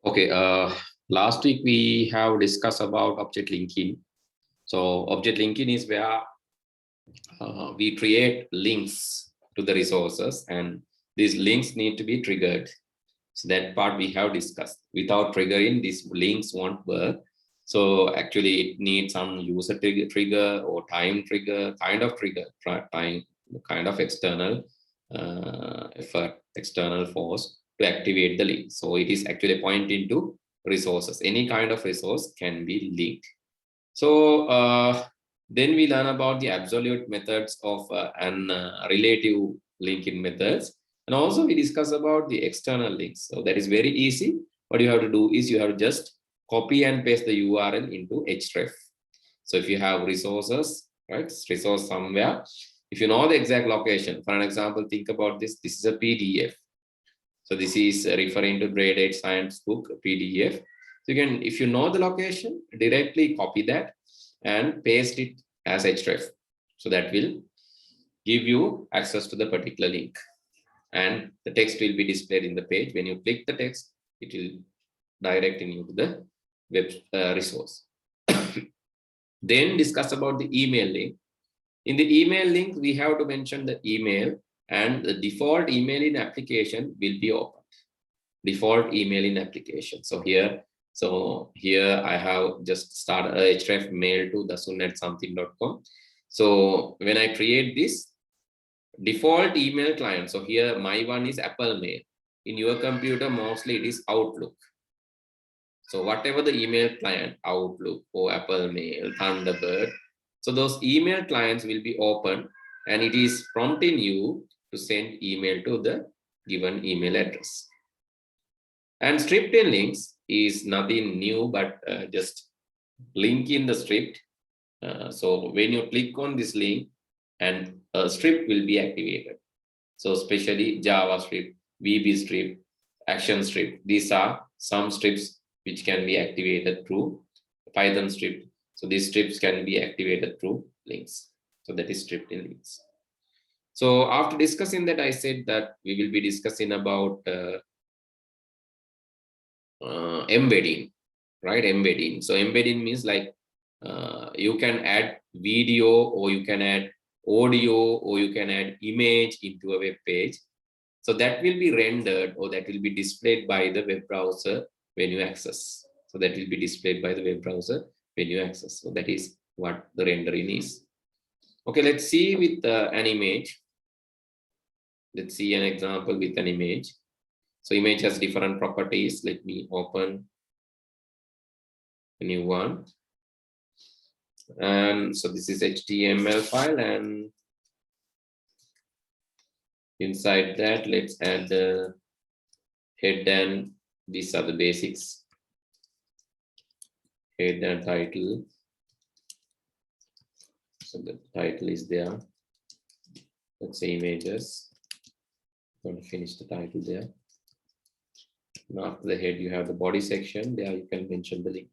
Okay, last week we have discussed about object linking. So object linking is where we create links to the resources, and these links need to be triggered. So that part we have discussed. Without triggering, these links won't work. So actually it needs some user trigger or time trigger, kind of external effort, external force to activate the link. So it is actually pointing to resources. Any kind of resource can be linked. So then we learn about the absolute methods of and relative linking methods. And also we discuss about the external links. So that is very easy. What you have to do is you have to just copy and paste the URL into href. So if you have resources, right, resource somewhere, if you know the exact location, for an example, think about this. This is a PDF. So this is referring to grade 8 science book PDF. So you can, if you know the location, directly copy that and paste it as href. So that will give you access to the particular link. And the text will be displayed in the page. When you click the text, it will direct you to the web resource. Then discuss about the email link. In the email link, we have to mention the email, and the default email in application will be opened. Default email in application. So here I have just started a href mail to dasun@something.com. So when I create this default email client, so here my one is Apple Mail. In your computer, mostly it is Outlook. So whatever the email client, Outlook or Apple Mail, Thunderbird, so those email clients will be open, and it is prompting you to send email to the given email address. And scripting links is nothing new, but just link in the script. So when you click on this link, and a script will be activated. So especially JavaScript, VB script, action script. These are some scripts which can be activated through Python script. So these scripts can be activated through links. So that is scripting links. So after discussing that, I said that we will be discussing about embedding, right? Embedding. So embedding means like you can add video, or you can add audio, or you can add image into a web page. So that will be rendered, or that will be displayed by the web browser when you access. So that will be displayed by the web browser when you access. So that is what the rendering is. Okay, let's see with an image. Let's see an example with an image. So image has different properties. Let me open a new one. And so this is HTML file, and inside that, let's add the head, and these are the basics. Head and title. So the title is there. Let's say images. I'm going to finish the title there. Now after the head, you have the body section. There you can mention the link.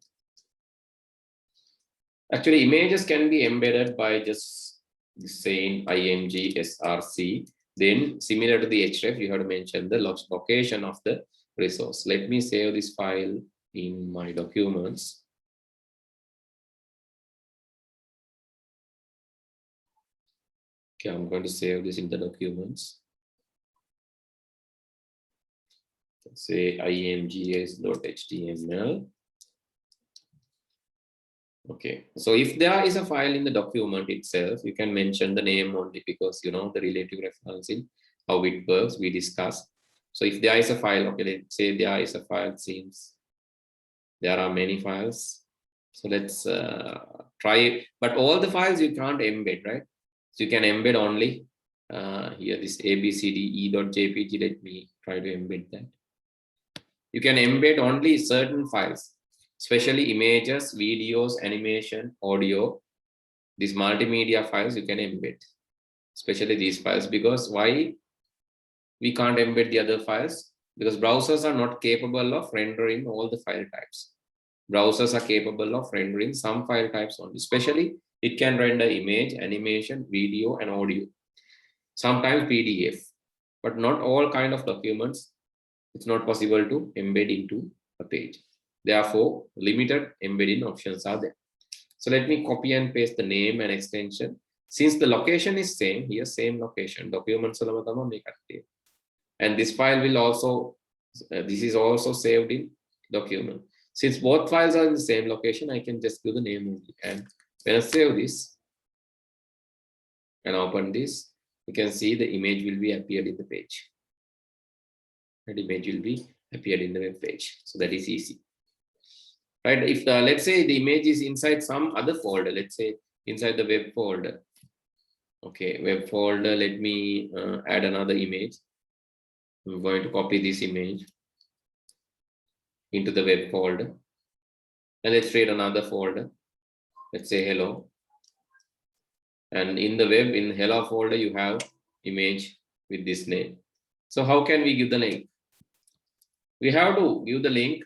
Actually, images can be embedded by just saying img src. Then similar to the href, you have to mention the location of the resource. Let me save this file in my documents. Okay, I'm going to save this in the documents. Let's say imgs.html. Okay, so if there is a file in the document itself, you can mention the name only, because you know the relative referencing, how it works, we discussed. So if there is a file, okay, let's say there is a file, seems there are many files. So let's try it, but all the files you can't embed, right? So you can embed only here this abcde.jpg. Let me try to embed that. You can embed only certain files, especially images, videos, animation, audio. These multimedia files you can embed, especially these files. Because why we can't embed the other files? Because browsers are not capable of rendering all the file types. Browsers are capable of rendering some file types only. Especially it can render image, animation, video, and audio. Sometimes PDF, but not all kind of documents. It's not possible to embed into a page. Therefore, limited embedding options are there. So let me copy and paste the name and extension. Since the location is same, here same location, documents. And this file will also, this is also saved in document. Since both files are in the same location, I can just do the name only. And when I save this and open this, you can see the image will be appeared in the page. And image will be appeared in the web page. So that is easy. Right? If the, let's say the image is inside some other folder, let's say inside the web folder. Okay, web folder, let me add another image. I'm going to copy this image into the web folder. And let's create another folder. Let's say hello. And in the web, in hello folder, you have image with this name. So how can we give the link? We have to give the link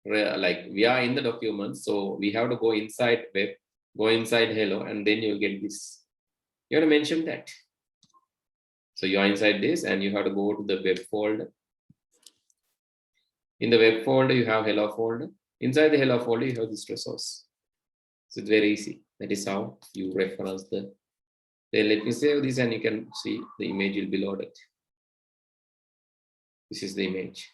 like we are in the document. So we have to go inside web, go inside hello, and then you'll get this. You have to mention that. So you are inside this and you have to go to the web folder. In the web folder, you have hello folder. Inside the hello folder, you have this resource. So it's very easy. That is how you reference the. Then let me save this and you can see the image will be loaded. This is the image.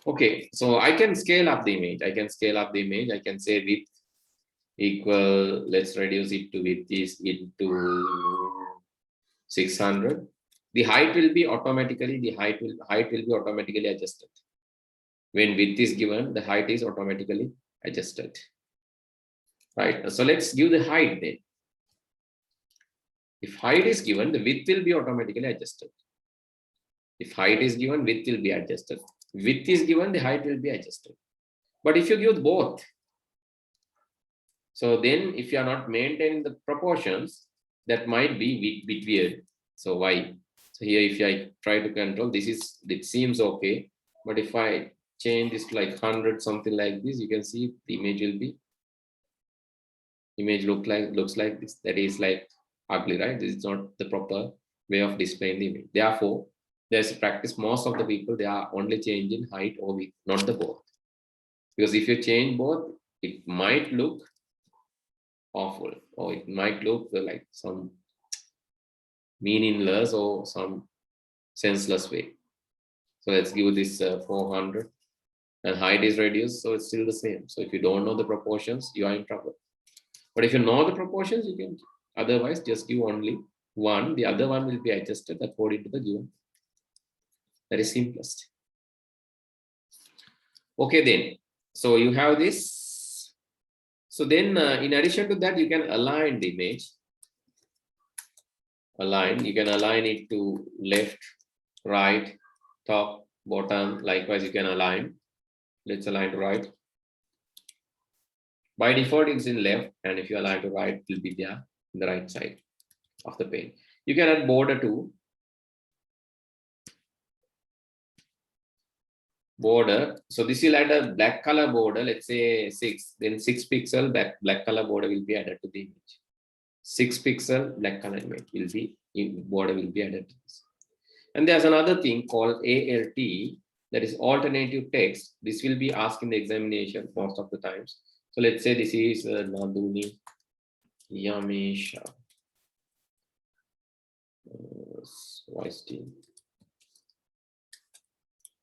Okay, so I can scale up the image. I can scale up the image. I can say width equal, let's reduce it to width is into 600. The height will be automatically, the height will be automatically adjusted. When width is given, the height is automatically adjusted. Right, so let's give the height then. If height is given, the width will be automatically adjusted. If height is given, width will be adjusted. Width is given, the height will be adjusted. But if you give both, so then if you are not maintaining the proportions, that might be bit weird. So why? So here, if I try to control, it seems okay. But if I change this to like 100, something like this, you can see the image will be, image looks like this. That is like ugly, right? This is not the proper way of displaying the image. Therefore, there's a practice. Most of the people, they are only changing height or width, not the both. Because if you change both, it might look awful, or it might look like some meaningless or some senseless way. So let's give this 400 and height is reduced, so it's still the same. So if you don't know the proportions, you are in trouble. But if you know the proportions, you can otherwise just give only one. The other one will be adjusted according to the given. That is simplest. Okay, then. So you have this. So then, in addition to that, you can align the image. Align. You can align it to left, right, top, bottom. Likewise, you can align. Let's align to right. By default, it's in left, and if you align to right, it will be there in the right side of the page. You can add border too. Border. So this will add a black color border, let's say 6, then 6 pixel black color border will be added to the image. 6 pixel black color image will be, border will be added to this. And there's another thing called ALT, that is alternative text. This will be asked in the examination most of the times. So let's say this is Naduni Yamisha.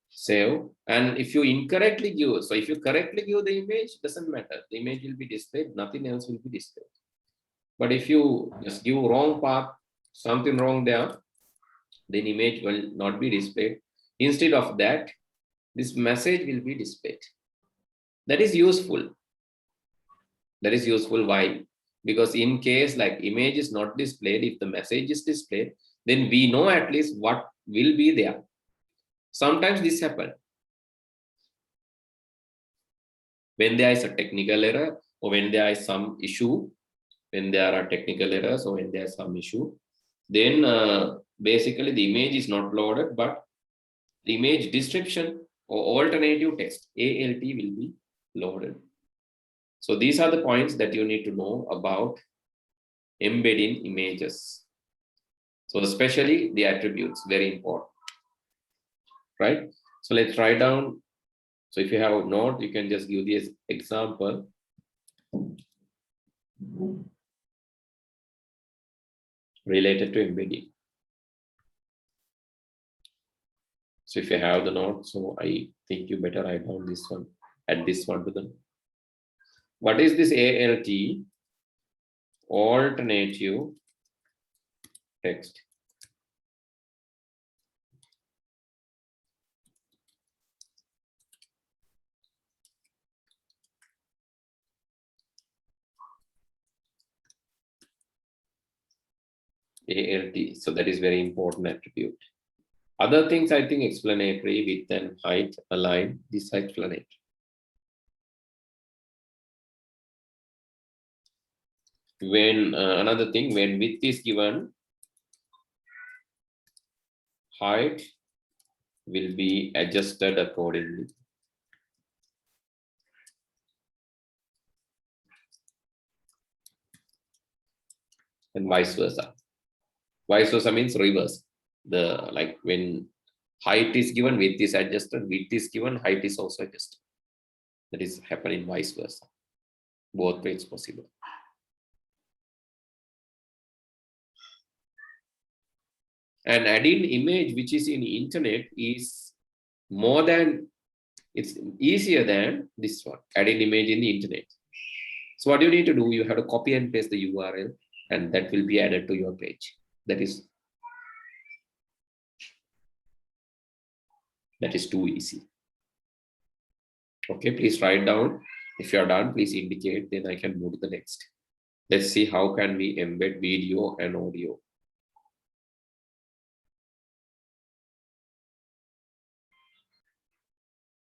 Save. And if you incorrectly give, so if you correctly give the image, doesn't matter. The image will be displayed, nothing else will be displayed. But if you just give wrong path, something wrong there, then image will not be displayed. Instead of that, this message will be displayed. That is useful. That is useful. Why? Because in case like image is not displayed, if the message is displayed, then we know at least what will be there. Sometimes this happens. When there is a technical error, or when there is some issue, when there are technical errors, or when there is some issue, then basically the image is not loaded, but the image description or alternative text, ALT, will be loaded. So these are the points that you need to know about embedding images. So especially the attributes, very important, right? So let's write down So if you have a note, you can just give this example. Related to embedding. So if you have the note, so I think you better write down this one, add this one to them. What is this ALT? Alternative text. ALT, so that is very important attribute. Other things, I think explanatory, width and height, align, this explanatory. When another thing, when width is given, height will be adjusted accordingly. And vice versa. Vice versa means reverse. The like when height is given, width is adjusted, width is given, height is also adjusted. That is happening vice versa. Both ways possible. And adding image which is in internet is more than, it's easier than this one, adding image in the internet. So what you need to do, you have to copy and paste the URL and that will be added to your page. That is too easy. Okay, please write down. If you are done, please indicate, then I can move to the next. Let's see how can we embed video and audio.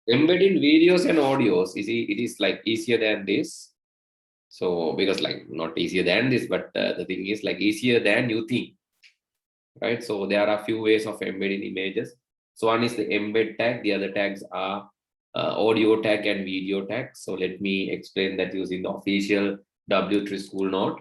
Embedding videos and audios, it is like easier than this. So because like not easier than this, but the thing is like easier than you think, right? So there are a few ways of embedding images. So one is the embed tag, the other tags are audio tag and video tag. So let me explain that using the official W3 school note.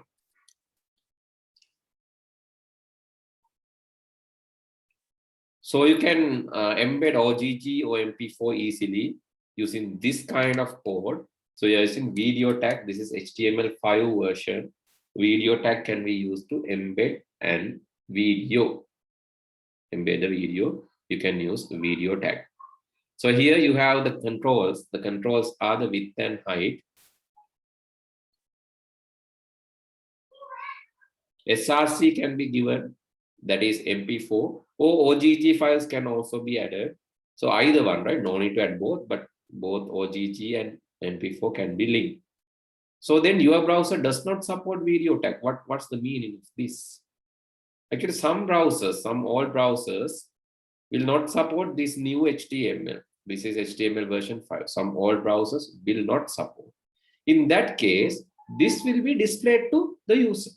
So you can embed OGG or MP4 easily using this kind of code. So you're using video tag. This is HTML5 version. Video tag can be used to embed and video. Embed the video. You can use the video tag. So here you have the controls. The controls are the width and height. SRC can be given, that is MP4, or OGG files can also be added. So either one, right? No need to add both, but both OGG and MP4 can be linked. So then your browser does not support video tag. What's the meaning of this? Actually, some browsers, some old browsers will not support this new HTML. This is HTML version 5. Some old browsers will not support. In that case, this will be displayed to the user.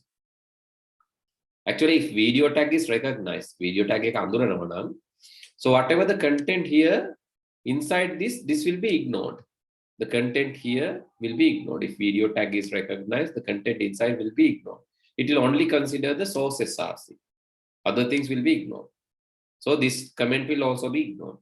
Actually, if video tag is recognized, video tag ek anduranawa nan, so whatever the content here inside this will be ignored. The content here will be ignored. If video tag is recognized, the content inside will be ignored. It will only consider the source SRC. Other things will be ignored. So this comment will also be ignored.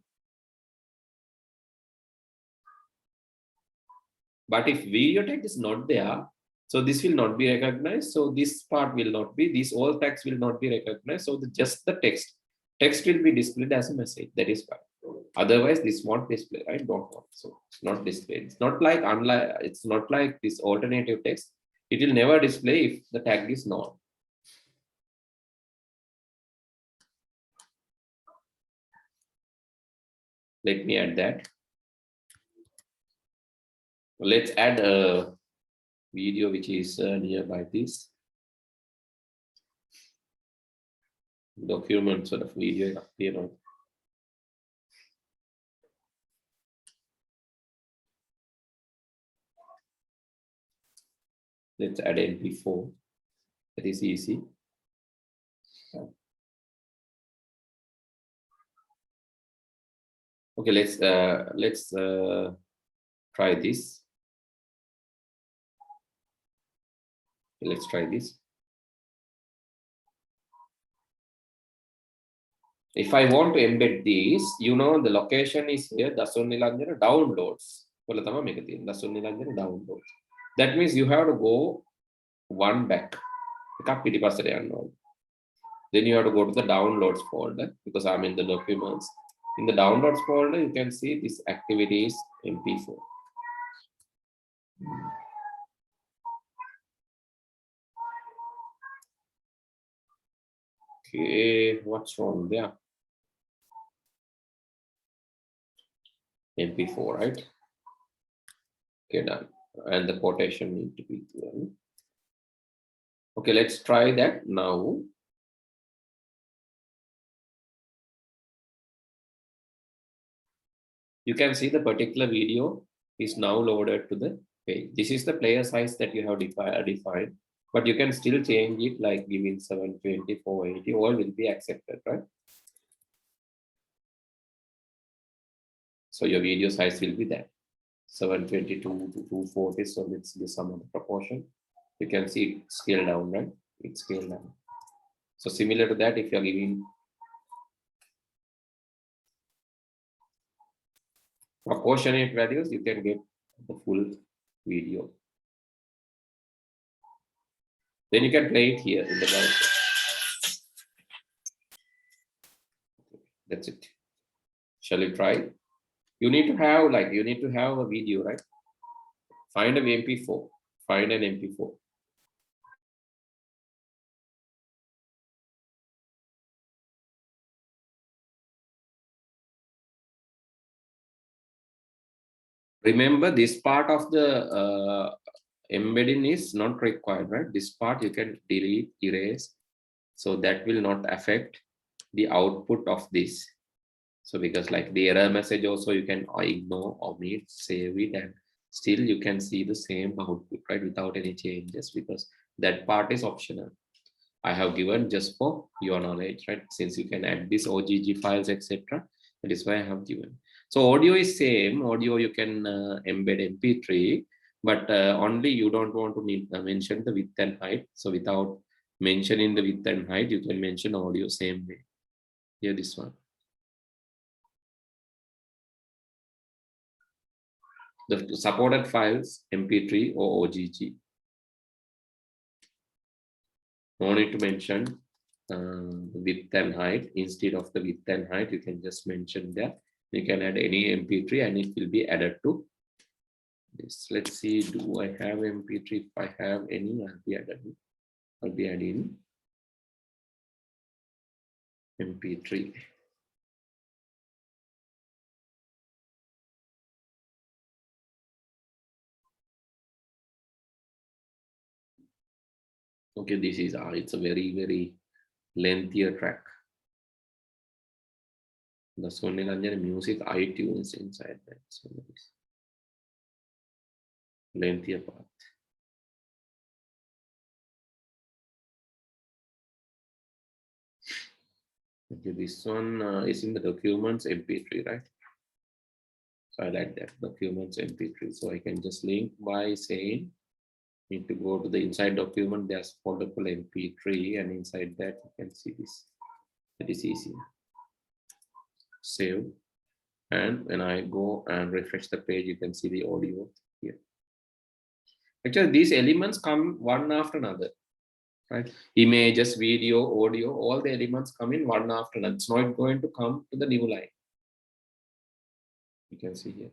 But if video tag is not there, so this will not be recognized. So this part will not be, these all tags will not be recognized. So just the text will be displayed as a message. That is fine. Otherwise, this won't display, right? Don't want. So it's not displayed. It's not like it's not like this alternative text. It will never display if the tag is not. Let me add that. Let's add a video which is nearby this document sort of video appear on. Let's add MP4. That is easy. Okay, let's try this. Let's try this. If I want to embed these, you know, the location is here, Dasun Nilanjana downloads. Dasun Nilanjana downloads. That means you have to go one back. Then you have to go to the downloads folder because I'm in the documents. In the downloads folder, you can see this activity is MP4. Okay, what's wrong there? MP4, right? Okay, done. And the quotation need to be given. Okay, let's try that now. You can see the particular video is now loaded to the page. This is the player size that you have defined, but you can still change it, like giving 720, 480, all will be accepted, right? So your video size will be that 722 to 240. So it's the sum of the proportion. You can see it scale down, right? It's scaled down. So similar to that, if you're giving proportionate values, you can get the full video. Then you can play it here in the browser. That's it. Shall we try? You need to have a video, right? Find an MP4. Find an MP4. Remember, this part of the embedding is not required, right? This part you can delete, erase, so that will not affect the output of this. So because like the error message also you can ignore, omit, save it, and still you can see the same output, right? Without any changes, because that part is optional. I have given just for your knowledge, right? Since you can add this OGG files, etc. That is why I have given. So audio is same. Audio you can embed MP3, but only you don't want to mention the width and height. So without mentioning the width and height, you can mention audio same way. Here, this one. The supported files, MP3 or OGG. No need to mention width and height. Instead of the width and height, you can just mention that. You can add any MP3 and it will be added to this. Let's see, do I have MP3? If I have any, I'll be adding MP3. Okay, this is it's a very lengthier track. The Nilanjana music iTunes inside that. So nice. Lengthier part. Okay, this one is in the documents MP3, right? So I like that, documents MP3. So I can just link by saying, need to go to the inside document, there's folder called MP3, and inside that you can see this. It is easy. Save. And when I go and refresh the page, you can see the audio here. Actually, these elements come one after another, right? Images, video, audio, all the elements come in one after another. It's not going to come to the new line. You can see here.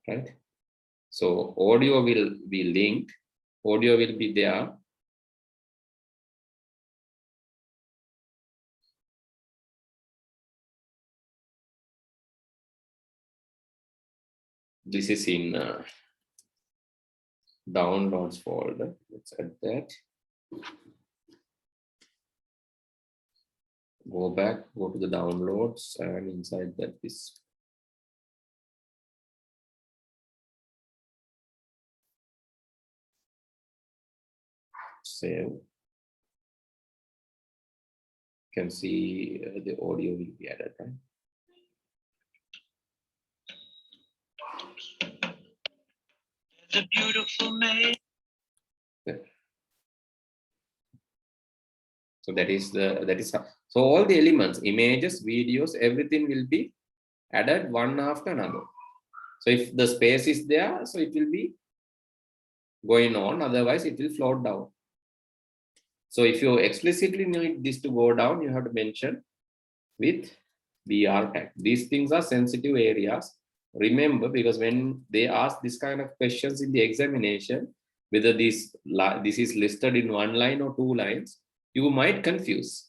Right? So audio will be linked, audio will be there. This is in downloads folder. Let's add that. Go back, go to the downloads, and inside that this. Save. You can see the audio will be added, right? It's a beautiful maid. So that is so all the elements, images, videos, everything will be added one after another. So if the space is there, so it will be going on, otherwise it will float down. So if you explicitly need this to go down, you have to mention with BR tag. These things are sensitive areas. Remember, because when they ask this kind of questions in the examination, whether this is listed in one line or two lines, you might confuse.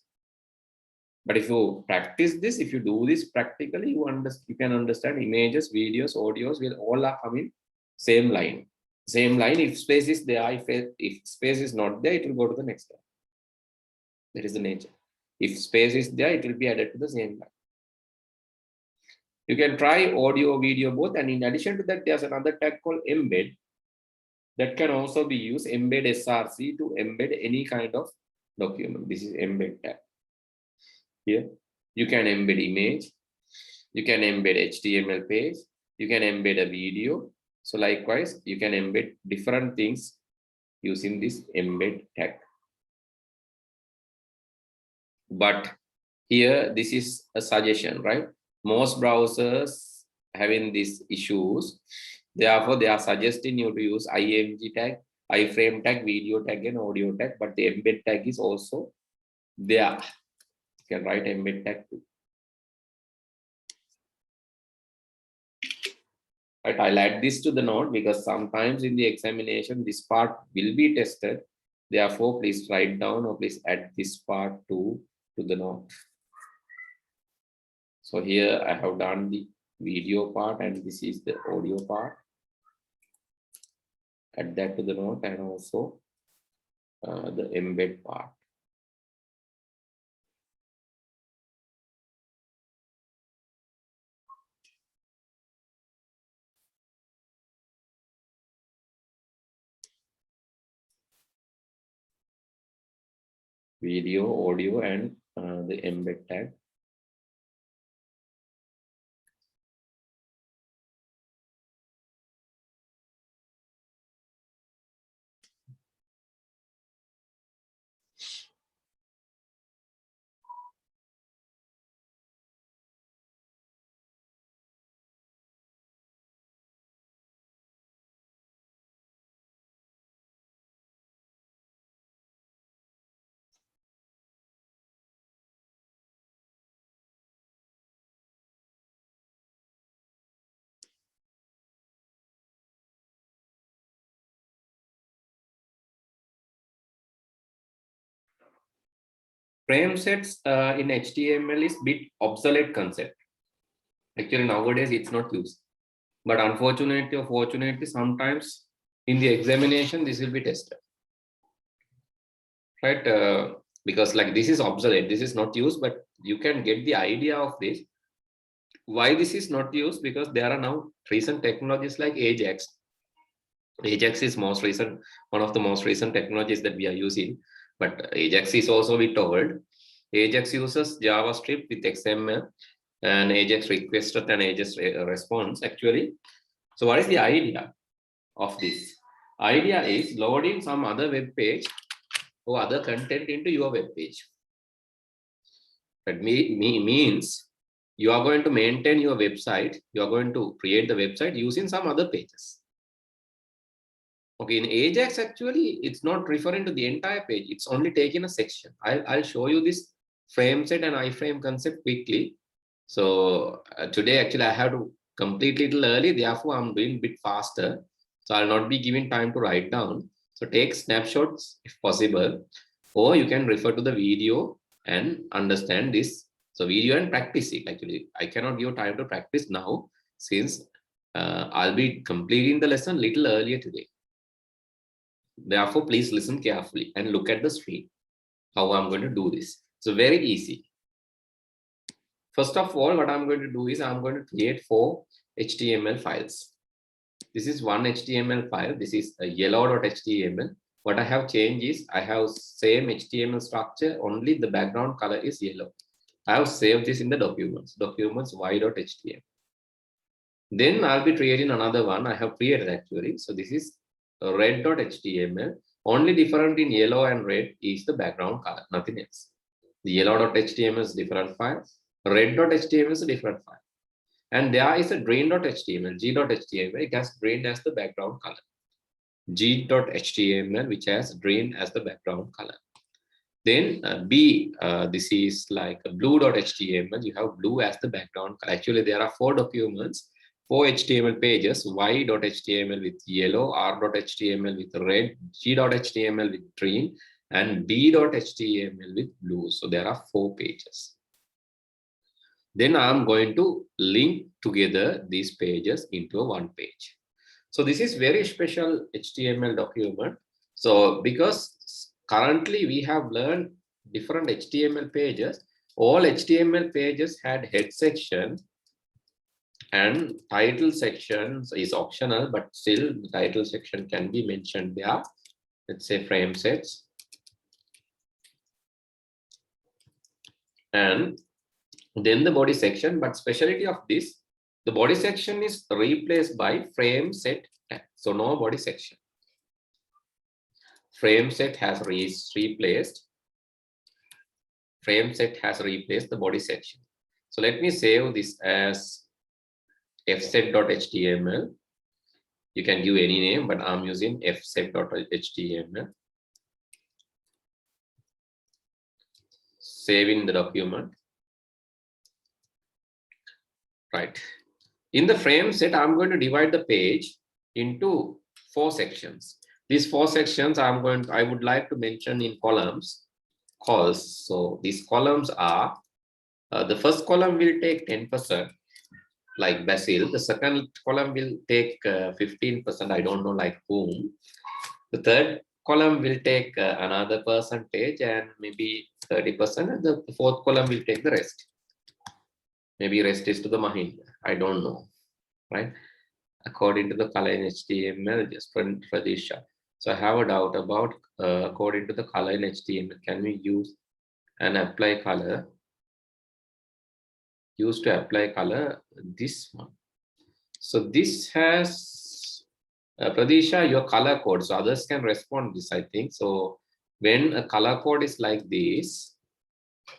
But if you practice this, if you do this practically, you can understand images, videos, audios will all are coming same line. Same line. If space is there, if space is not there, it will go to the next line. That is the nature. If space is there, it will be added to the same line. You can try audio, video, both. And in addition to that, there's another tag called embed that can also be used, embed SRC, to embed any kind of document. This is embed tag. Here, you can embed image, you can embed HTML page, you can embed a video. So likewise, you can embed different things using this embed tag. But here, this is a suggestion, right? Most browsers having these issues. Therefore, they are suggesting you to use IMG tag, iframe tag, video tag, and audio tag. But the embed tag is also there. You can write embed tag too. Right, I'll add this to the note because sometimes in the examination, this part will be tested. Therefore, please write down or please add this part to the note. So here I have done the video part and this is the audio part. Add that to the note and also the embed part. Video, audio, and the embed tag. Framesets in HTML is bit obsolete concept. Actually, nowadays it's not used. But unfortunately or fortunately, sometimes in the examination, this will be tested. Right? Because like this is obsolete, this is not used, but you can get the idea of this. Why this is not used? Because there are now recent technologies like Ajax. Ajax is most recent, one of the most recent technologies that we are using. But Ajax is also a bit old. Ajax uses JavaScript with XML and Ajax requested and Ajax response actually. So what is the idea of this? Idea is loading some other web page or other content into your web page. That means you are going to maintain your website. You are going to create the website using some other pages. Okay, in Ajax, actually, it's not referring to the entire page. It's only taking a section. I'll show you this Frameset and iframe concept quickly. So today, actually, I have to complete a little early. Therefore, I'm doing a bit faster. So I'll not be giving time to write down. So take snapshots if possible, or you can refer to the video and understand this. So video and practice it. Actually, I cannot give time to practice now since I'll be completing the lesson a little earlier today. Therefore, please listen carefully and look at the screen, how I'm going to do this. So very easy. First of all, what I'm going to do is I'm going to create 4 HTML files. This is one HTML file. This is a yellow.html. What I have changed is I have same HTML structure, only the background color is yellow. I have saved this in the documents y.html. Then I'll be creating another one. I have created actually. So this is red.html. Only different in yellow and red is the background color, nothing else. The yellow.html is different file. Red.html is a different file. And there is a green.html, g.html, it has green as the background color. G.html, which has green as the background color. Then B, this is like a blue.html, you have blue as the background color. Actually, there are 4 documents, 4 HTML pages, y.html with yellow, r.html with red, g.html with green, and b.html with blue. So there are 4 pages. Then I'm going to link together these pages into one page. So this is very special HTML document. So because currently we have learned different HTML pages, all HTML pages had head section and title sections is optional, but still the title section can be mentioned there. Let's say Framesets. And then the body section, but specialty of this, the body section is replaced by Frameset tag. So no body section. Frameset has replaced the body section. So let me save this as fset.html. You can give any name, but I'm using fset.html. Saving the document. Right. In the frame set, I'm going to divide the page into 4 sections. These 4 sections I would like to mention in columns. So these columns are, the first column will take 10%, like Basil. The second column will take 15%, I don't know like whom. The third column will take another percentage and maybe 30%, and the 4th column will take the rest. Maybe rest is to the Mahindra, I don't know, right? According to the color in HTML, just print Pradesha. So I have a doubt about according to the color in HTML, can we use and apply color? Use to apply color, this one. So this has, Pradesha, your color code. So others can respond this, I think. So when a color code is like this,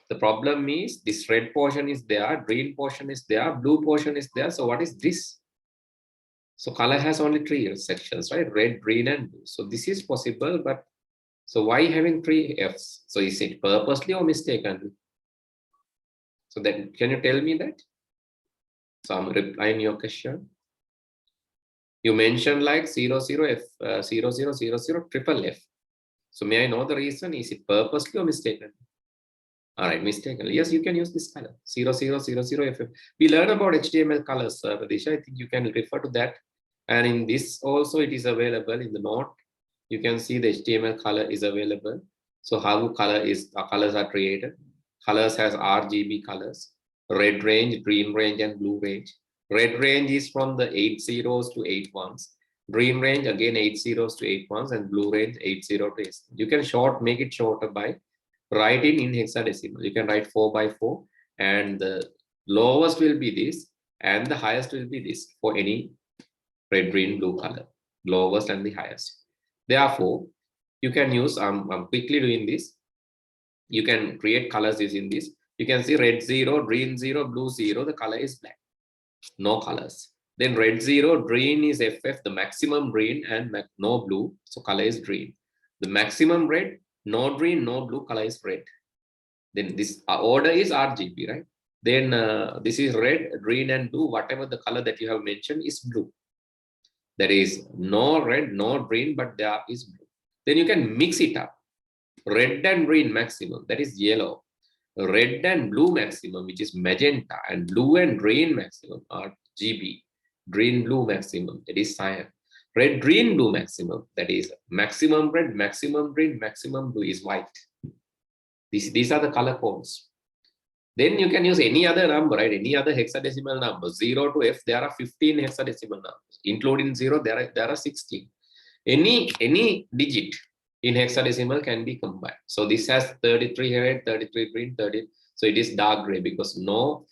the problem is this red portion is there, green portion is there, blue portion is there. So what is this? So color has only 3 sections, right? Red, green, and blue. So this is possible, but so why having 3 Fs? So is it purposely or mistakenly? So then can you tell me that? So I'm replying your question. You mentioned like 00F, 0000 triple F. So may I know the reason? Is it purposely or mistakenly? All right, mistakenly. Yes, you can use this color 0000FF. We learn about HTML colors, Pradesha. I think you can refer to that. And in this also, it is available in the note. You can see the HTML color is available. So how colors are created? Colors has RGB colors, red range, green range, and blue range. Red range is from the 8 zeros to 8 ones. Green range again 8 zeros to 8 ones, and blue range 8 0 to 8. You can make it shorter by writing in hexadecimal. You can write 4 by 4, and the lowest will be this, and the highest will be this for any red, green, blue color. Lowest and the highest. Therefore, you can use. I'm quickly doing this. You can create colors using this. You can see red 0, green 0, blue 0. The color is black. No colors. Then red 0, green is FF, the maximum green, and no blue. So color is green. The maximum red, no green, no blue, color is red. Then this order is RGB, right? Then this is red, green, and blue. Whatever the color that you have mentioned is blue. There is no red, no green, but there is blue. Then you can mix it up. Red and green maximum, that is yellow. Red and blue maximum, which is magenta, and blue and green maximum are GB. Green, blue maximum, that is cyan. Red, green, blue maximum, that is maximum red, maximum green, maximum blue is white. These are the color codes. Then you can use any other number, right? Any other hexadecimal number. 0 to F, there are 15 hexadecimal numbers. Including 0, there are 16. Any digit in hexadecimal can be combined. So this has 33 red, 33 green, 30. So it is dark gray because no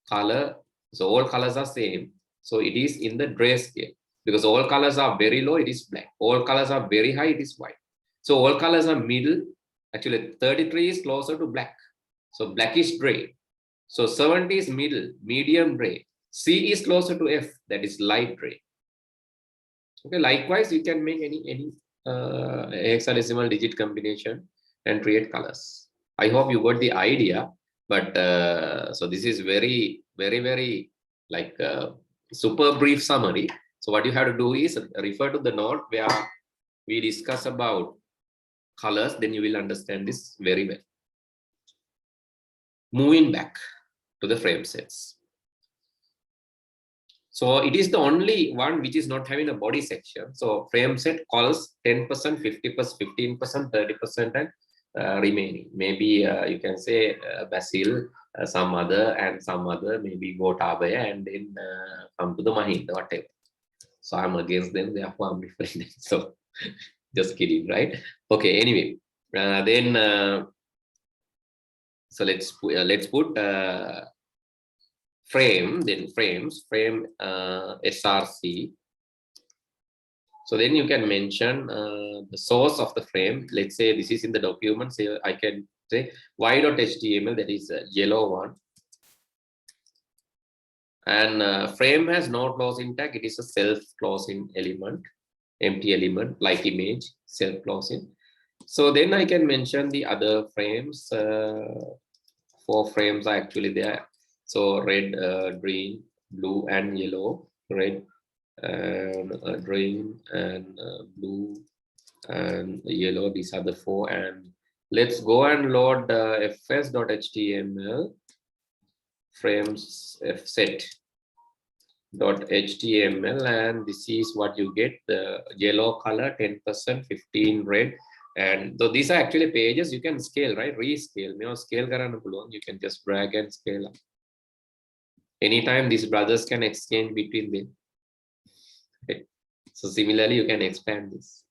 color. So all colors are same. So it is in the gray scale. Because all colors are very low, it is black. All colors are very high, it is white. So all colors are middle. Actually, 33 is closer to black. So blackish gray. So 70 is middle, medium gray. C is closer to F, that is light gray. Okay, likewise, you can make any hexadecimal digit combination and create colors. I hope you got the idea, but so this is very like super brief summary. So what you have to do is refer to the note where we discuss about colors, then you will understand this very well. Moving back to the frame sets. So it is the only one which is not having a body section. So frame set calls 10%, 50%, 15%, 30%, and remaining. Maybe you can say Basil, some other, and some other, maybe Gotabaya, and then come to the Mahinda, whatever. So I'm against them, therefore I'm referring them. So just kidding, right? Okay, anyway, so let's put frame, then frames, frame SRC. So then you can mention the source of the frame. Let's say this is in the document. Say I can say y.html, that is a yellow one. And frame has no closing tag. It is a self-closing element, empty element, like image, self-closing. So then I can mention the other frames. 4 frames are actually there. So red, green, blue, and yellow. Red, and green, and blue, and yellow. These are the 4. And let's go and load fs.html frames fset.html, and this is what you get: the yellow color, 10%, 15 red. And so these are actually pages you can scale, right? Rescale. Scale karanna puluwan. You can just drag and scale up. Anytime these brothers can exchange between them. Okay. So similarly, you can expand this.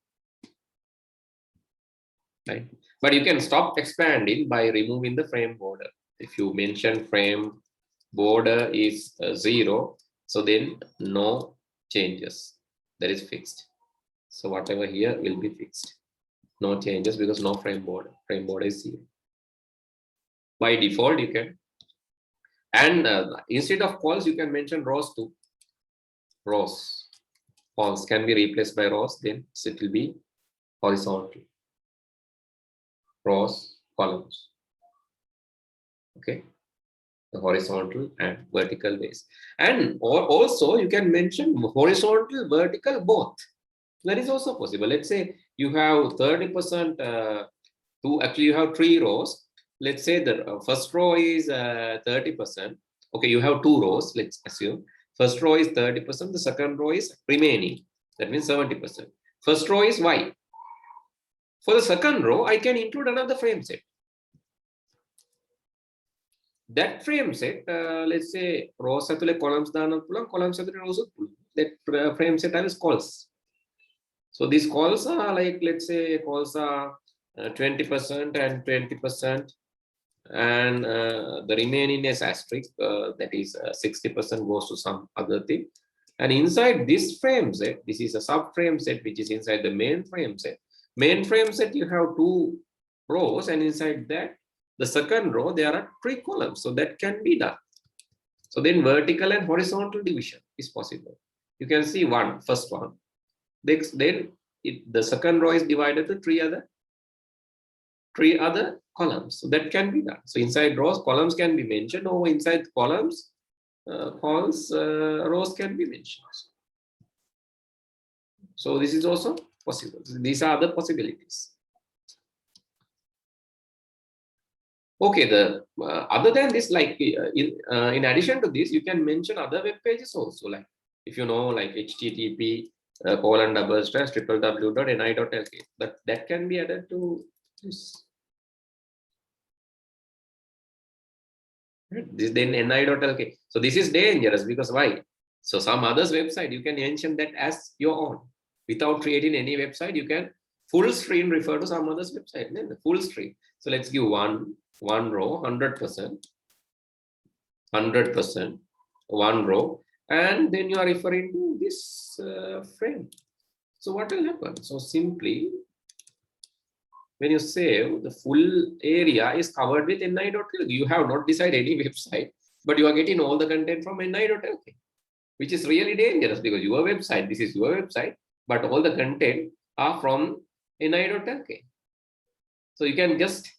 Right? But you can stop expanding by removing the frame border. If you mention frame border is 0, so then no changes. That is fixed. So whatever here will be fixed. No changes because no frame border. Frame border is 0. By default, you can. And instead of calls, you can mention rows too. Rows. Calls can be replaced by rows, then it will be horizontal. Rows, columns. Okay. The horizontal and vertical ways. And also you can mention horizontal, vertical, both. That is also possible. Let's say you have 30%, actually you have 3 rows. Let's say the first row is 30%. Okay, you have 2 rows, let's assume. First row is 30%, the second row is remaining. That means 70%. First row is Y. For the second row, I can include another frame set. That frame set, let's say rows athule columns dana pulan, columns athule rows pulan. That frame set is calls. So these calls are like, let's say calls are 20% and 20%, and the remaining is asterisk, that is 60% goes to some other thing. And inside this frame set, this is a sub frame set which is inside the main frame set. Main frame set, you have 2 rows, and inside that, the second row, there are 3 columns. So that can be done. So then vertical and horizontal division is possible. You can see first one. Then the second row is divided to 3 other columns. So that can be done. So inside rows, columns can be mentioned, or inside columns, rows can be mentioned. So this is also possible. So these are the possibilities. Okay, other than this, like in addition to this, you can mention other web pages also. Like if you know, like http ://www.ni.lk. That can be added to this. This then ni.lk. So this is dangerous because why? So some others website, you can mention that as your own. Without creating any website, you can full screen refer to some others website. The full screen. So let's give one row, 100%, 1 row, and then you are referring to this frame. So what will happen? So simply when you save, the full area is covered with ni.lk. You have not decided any website, but you are getting all the content from ni.lk, which is really dangerous because your website, this is your website, but all the content are from ni.lk. So you can just,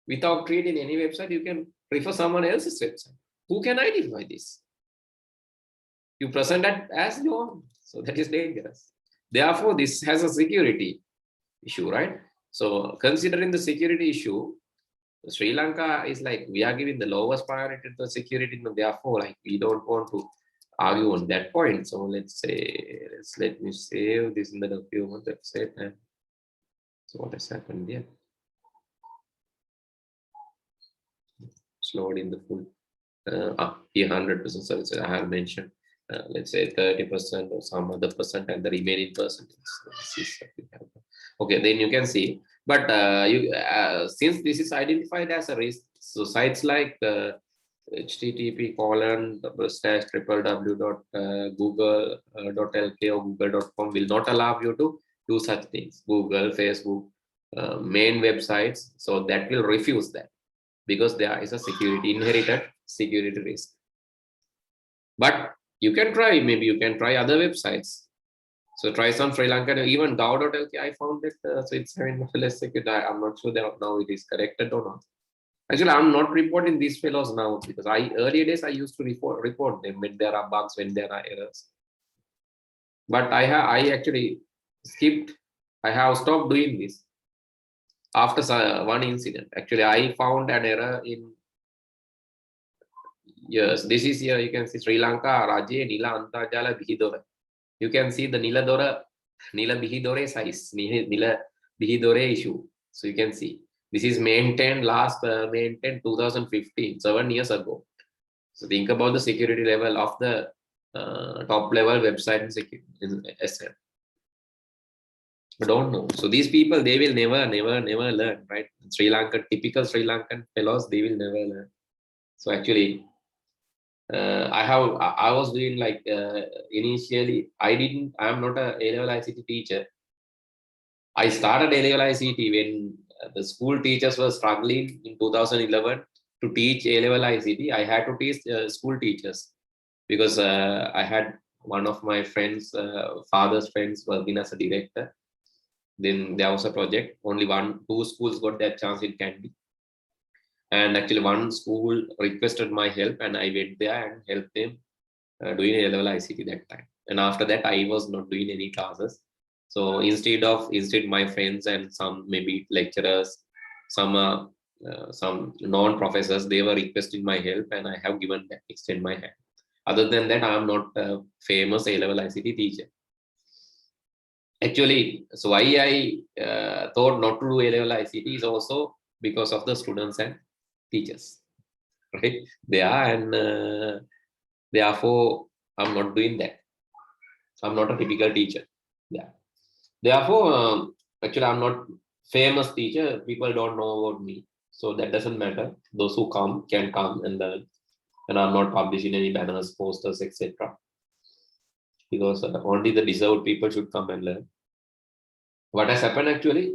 without creating any website, you can refer someone else's website. Who can identify this? You present that as your own. So that is dangerous. Therefore, this has a security issue, right? So considering the security issue, Sri Lanka is like, we are giving the lowest priority to the security. Therefore, like, we don't want to argue on that point. So let's say, let me save this in the document website. And so what has happened here? Slowed in the full. Here 100% services I have mentioned. Let's say 30% or some other percent, and the remaining percentage. Okay, then you can see. But since this is identified as a risk, so sites like http://www.google.lk or google.com will not allow you to do such things. Google, Facebook, main websites. So that will refuse that because there is a inherited security risk. But you can try, maybe you can try other websites. So try some Sri Lankan, even gov.lk, I found it, so it's having less security. I'm not sure that now it is corrected or not. Actually, I'm not reporting these fellows now because earlier days I used to report them when there are bugs, when there are errors. But I actually skipped, I have stopped doing this after one incident. Actually, I found an error in, yes, this is here, you can see Sri Lanka, Raje, Nila Antarjala Bihidora. You can see the Nila Bihidore size, Nila Bihidore issue. So you can see, this is maintained, last maintained 2015, 7 years ago. So think about the security level of the top level website in SM. I don't know. So these people, they will never learn, right? Sri Lankan, typical Sri Lankan fellows, they will never learn. So actually, I was doing like initially, I'm not a A-level ICT teacher. I started A-level ICT when the school teachers were struggling in 2011 to teach A-level ICT. I had to teach school teachers because I had one of my friends, father's friends, working as a director. Then there was a project, only 2 schools got that chance in Kandy. And actually one school requested my help and I went there and helped them doing A-level ICT that time. And after that, I was not doing any classes. So instead my friends and some maybe lecturers, some non-professors, they were requesting my help and I have given that, extend my hand. Other than that, I am not a famous A-level ICT teacher. Actually, so why I thought not to do A-level ICT is also because of the students and teachers, right? They are, and therefore I'm not doing that. I'm not a typical teacher. Yeah. Therefore, actually, I'm not famous teacher. People don't know about me, so that doesn't matter. Those who come can come and learn. And I'm not publishing any banners, posters, etc. Because only the deserved people should come and learn. What has happened actually?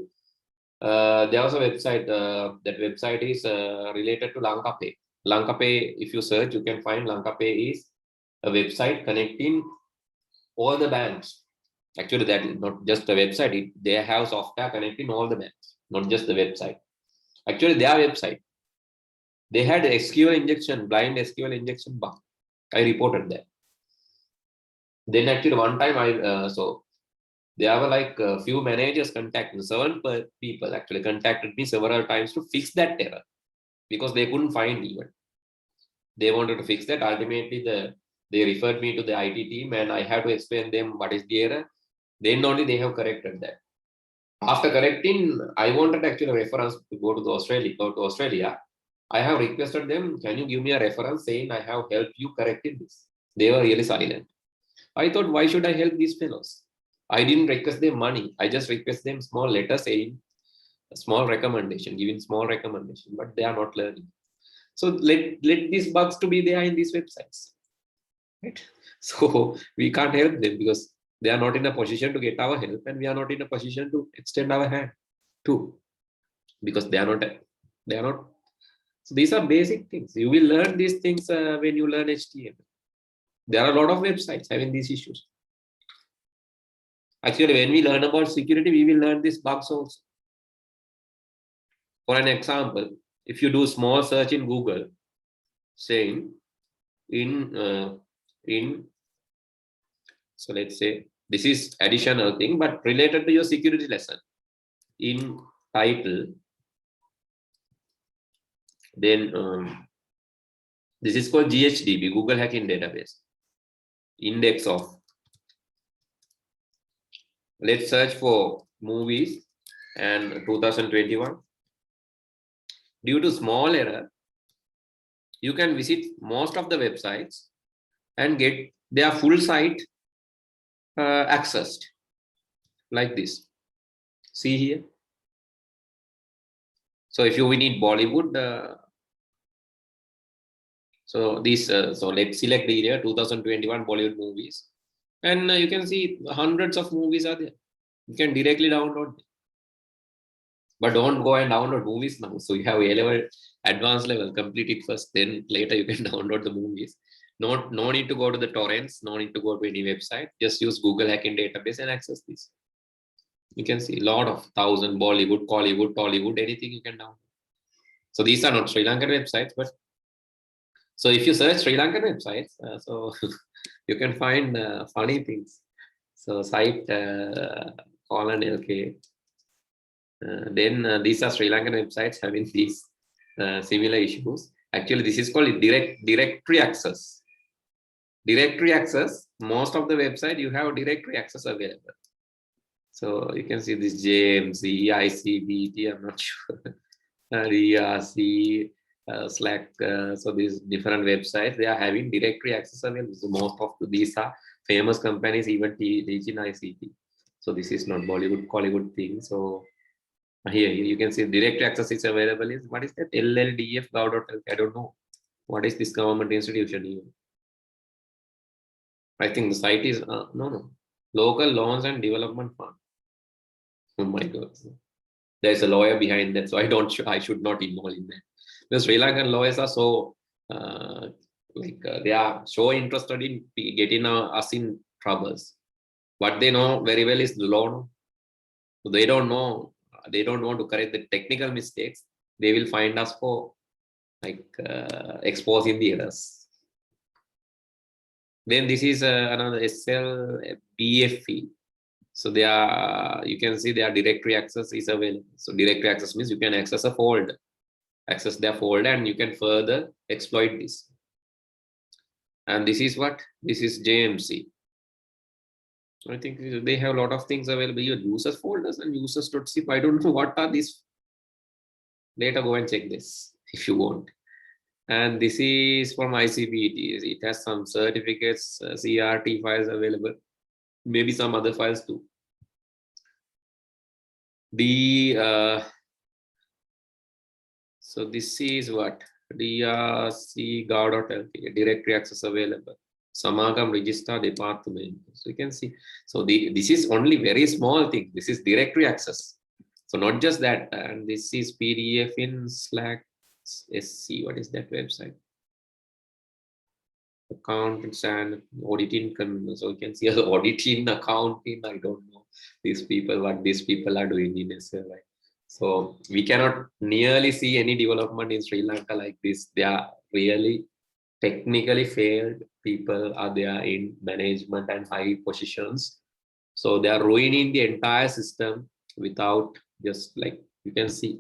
There was a website. That website is related to LankaPay. LankaPay, if you search, you can find LankaPay is a website connecting all the banks. Actually, that is not just a website. They have software connecting all the banks, not just the website. Actually, their website, they had SQL injection, blind SQL injection bug. I reported that. Then actually one time so there were like a few managers contacting, 7 people actually contacted me several times to fix that error because they couldn't find even. They wanted to fix that. Ultimately, they referred me to the IT team and I had to explain them what is the error. Then only they have corrected that. After correcting, I wanted actually a reference to go to Australia. I have requested them, can you give me a reference saying I have helped you correcting this? They were really silent. I thought, why should I help these fellows? I didn't request them money. I just request them small letter saying a small recommendation, giving small recommendation, but they are not learning. So let these bugs to be there in these websites. Right? So we can't help them because they are not in a position to get our help and we are not in a position to extend our hand too. because they are not. So these are basic things. You will learn these things when you learn HTML. There are a lot of websites having these issues. Actually, when we learn about security, we will learn these bugs also. For an example, if you do small search in Google, saying so let's say this is additional thing, but related to your security lesson in title, then this is called GHDB, Google Hacking Database, index of. Let's search for movies and 2021. Due to small error, you can visit most of the websites and get their full site accessed like this. See here. So if you need Bollywood, so this so let's select the area 2021 Bollywood movies, and you can see hundreds of movies are there. You can directly download them. But don't go and download movies now. So you have A level, advanced level, complete it first, then later you can download the movies. No need to go to the torrents, no need to go to any website. Just use Google Hacking Database and access this. You can see a lot of 1,000 Bollywood, Collywood, Tollywood, anything you can download. So these are not Sri Lankan websites, but so if you search Sri Lankan websites, so you can find funny things. So site colon LK. Then these are Sri Lankan websites having these similar issues. Actually, this is called directory access. Directory access, most of the website you have directory access available. So you can see this JMC, ICT, I'm not sure, ERC, Slack. So these different websites, they are having directory access available. So most of these are famous companies, even teach in ICT. So this is not Bollywood, Collywood thing. So here you can see direct access is available. Is what is that? LLDF gov.lk. I don't know what is this government institution even. I think the site is no local loans and development fund. Oh my god, there's a lawyer behind that, so I should not involve in that. The Sri Lankan lawyers are so they are so interested in getting us in troubles. What they know very well is the law. So they don't know. They don't want to correct the technical mistakes. They will find us for exposing the errors. Then this is another SL BFE. So they are, you can see their directory access is available. So directory access means you can access a folder, access their folder, and you can further exploit this. And this is what? This is JMC. I think they have a lot of things available. Your users folders and users.zip. I don't know what are these. Later go and check this if you want. And this is from ICT. It has some certificates, CRT files available. Maybe some other files too. So this is what? DRC gov.lk, directory access available. Samagam register department. So you can see. So this is only very small thing. This is directory access. So not just that. And this is PDF in Slack SC. What is that website? Accountants and auditing. So you can see auditing, accounting. I don't know these people, what these people are doing in SL. Right? So we cannot nearly see any development in Sri Lanka like this. They are really technically failed people are there in management and high positions. So they are ruining the entire system without just like you can see.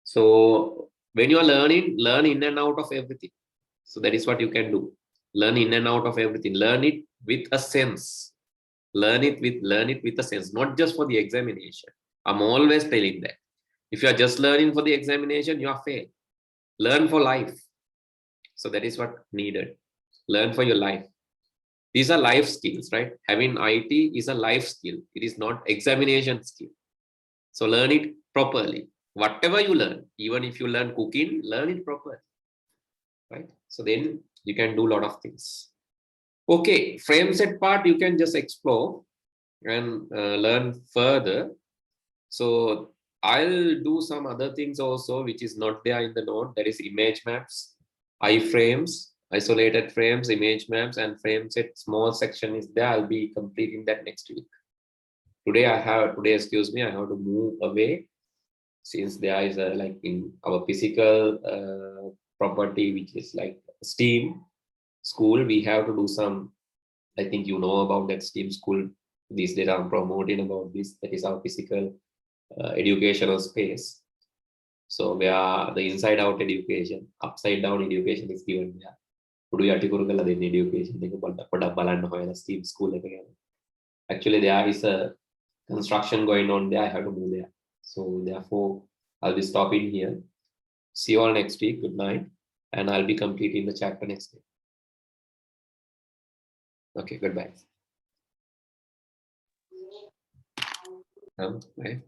So when you are learning, learn in and out of everything. So that is what you can do. Learn in and out of everything. Learn it with a sense. Learn it with a sense, not just for the examination. I'm always telling that. If you are just learning for the examination, you are failed. Learn for life. So that is what needed. Learn for your life. These are life skills, right? Having IT is a life skill. It is not examination skill. So learn it properly. Whatever you learn, even if you learn cooking, learn it properly, right? So then you can do a lot of things. Okay, Frameset part you can just explore and learn further. So I'll do some other things also, which is not there in the note. That is image maps, iframes, isolated frames, image maps, and frame set. Small section is there. I'll be completing that next week. Today, I have to move away, since there is a, like in our physical property, which is like STEAM school, we have to do some. I think you know about that STEAM school. These days I'm promoting about this. That is our physical educational space. So where the inside out education, upside down education is given there. Education STEAM school. Actually, there is a construction going on there. I have to move there. So therefore, I'll be stopping here. See you all next week. Good night. And I'll be completing the chapter next day. Okay, goodbye. Bye.